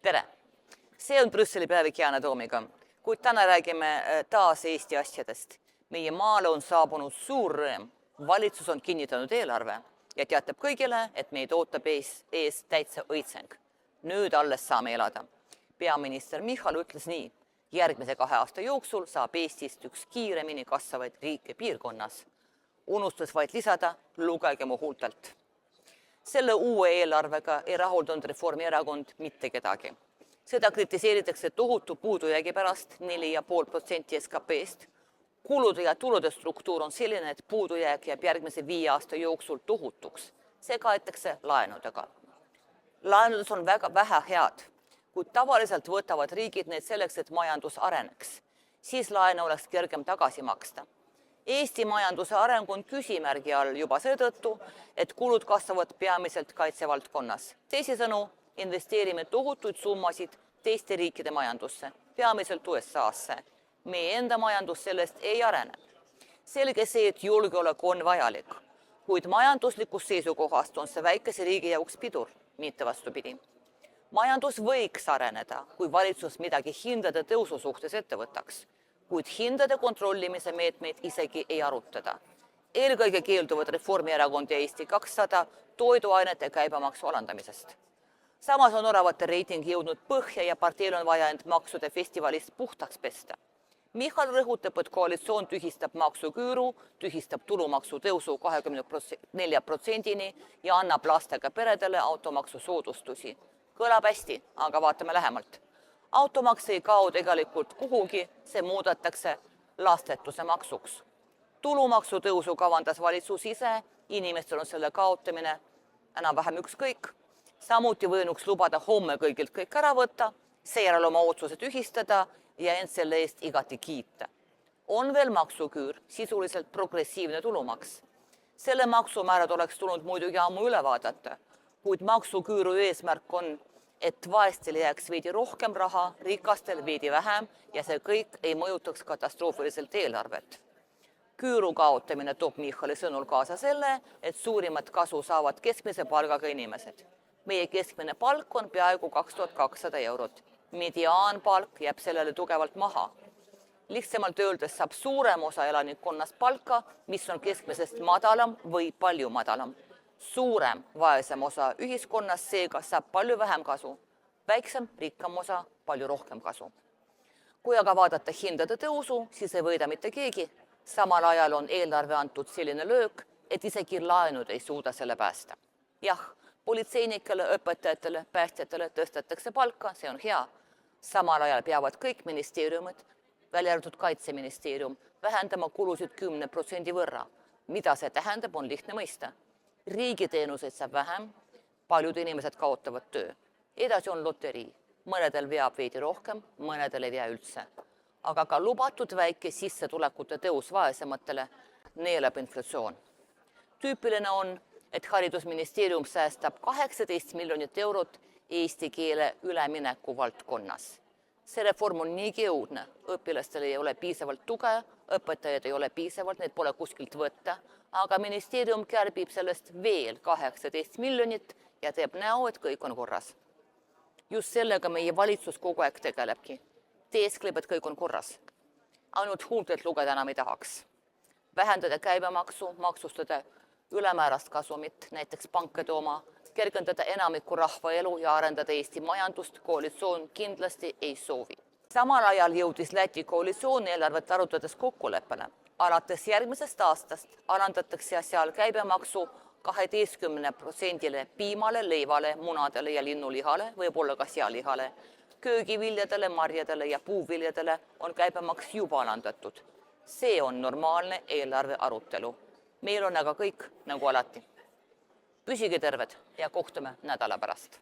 Tere! See on Brüsseli päevik Yana Toomiga, kuid täna räägime taas Eesti asjadest. Meie maale on saabunud suur rõõm. Valitsus on kinnitanud eelarve ja teatab kõigile, et meid ootab ees täitsa õitseng. Nüüd alles saame elada. Peaminister Michal ütles nii, järgmise 2 aasta jooksul saab Eestist üks kiiremini kasvavaid riike piirkonnas. Unustus vaid lisada, lugege mu huultelt. Selle uue eelarvega ei rahuldanud Reformierakond mitte kedagi. Seda kritiseeritakse tohutu puudujäägi pärast 4,5% SKP-st. Kulude ja tulude struktuur on selline, et puudujääk jääb järgmise 5 aasta jooksul tohutuks. See kaetakse laenudega. Laenudes on väga vähe head, kuid tavaliselt võtavad riigid need selleks, et majandus areneks. Siis laene oleks kergem tagasi maksta. Eesti majanduse areng on küsimärgi all juba seetõttu, et kulud kasvavad peamiselt kaitsevaldkonnas. Teisisõnu, investeerime tohutuid summasid teiste riikide majandusse, peamiselt USA-sse. Meie enda majandus sellest ei arene. Selge see, et julgeolek on vajalik, kuid majanduslikust seisukohast on see väikese riigi jaoks pidur, mitte vastupidi. Majandus võiks areneda, kui valitsus midagi hindade tõusu suhtes ette võtaks, kuid hindade kontrollimise meetmeid isegi ei arutada. Eelkõige keelduvad Reformierakond ja Eesti 200 toiduainete käibemaksu alandamisest. Samas on oravate reiting jõudnud põhja ja parteil on vaja end maksude festivalist puhtaks pesta. Michal rõhutab, et koalitsioon tühistab maksuküüru, tühistab tulumaksu tõusu 24%-ni ja annab lastega peredele automaksu soodustusi. Kõlab hästi, aga vaatame lähemalt. Automaks ei kao tegelikult kuhugi, see muudetakse lastetuse maksuks. Tulumaksu tõusu kavandas valitsus ise, inimestel on selle kaotamine enam-vähem ükskõik. Samuti võinuks lubada homme kõigilt kõik ära võtta, seejärel oma otsuse tühistada ja end selle eest igati kiita. On veel maksuküür, sisuliselt progressiivne tulumaks. Selle maksumäärad oleks tulnud muidugi ammu üle vaadata, kuid maksuküüru eesmärk on, et vaestel jääks veidi rohkem raha, rikastel veidi vähem ja see kõik ei mõjutaks katastroofiliselt eelarvet. Küüru kaotamine toob Michali sõnul kaasa selle, et suurimat kasu saavad keskmise palgaga inimesed. Meie keskmine palk on peaaegu 2200 eurot. Mediaanpalk jääb sellele tugevalt maha. Lihtsamalt öeldes saab suurem osa elanikkonnast palka, mis on keskmisest madalam või palju madalam. Suurem, vaesem osa ühiskonnas seega saab palju vähem kasu. Väiksem, rikkam osa palju rohkem kasu. Kui aga vaadata hindade tõusu, siis ei võida mitte keegi. Samal ajal on eelarve antud selline löök, et isegi laenud ei suuda selle päästa. Jah, politseinikele, õpetajatele, päästjatele tõstetakse palka, see on hea. Samal ajal peavad kõik ministeeriumid, välja arvatud Kaitseministeerium, vähendama kulusid 10% võrra. Mida see tähendab, on lihtne mõista. Riigiteenuseid saab vähem, paljud inimesed kaotavad töö. Edasi on loterii. Mõnedel veab veidi rohkem, mõnedel ei vea üldse. Aga ka lubatud väike sissetulekute tõus vaesematele neelab inflatsioon. Tüüpiline on, et haridusministeerium säästab 18 miljonit eurot eesti keele ülemineku valdkonnas. See reform on niigi õudne. Õpilastel ei ole piisavalt tuge, õpetajad ei ole piisavalt, need pole kuskilt võtta, aga ministeerium kärbib sellest veel 18 miljonit ja teeb näo, et kõik on korras. Just sellega meie valitsus kogu aeg tegelebki. Teeskleb, et kõik on korras. Ainult huultelt lugeda enam ei tahaks. Vähendada käibemaksu, maksustada ülemäärast kasumit, näiteks pankade oma, kergendada enamiku rahva elu ja arendada Eesti majandust koalitsioon kindlasti ei soovi. Samal ajal jõudis Läti koalitsioon eelarvet arutades kokkuleppele. Alates järgmisest aastast alandatakse seal käibemaksu 12% piimale, leivale, munadele ja linnulihale, võib-olla ka sealihale. Köögiviljadele, marjadele ja puuviljadele on käibemaks juba alandatud. See on normaalne eelarve arutelu. Meil on aga kõik nagu alati. Püsige terved ja kohtume nädala pärast.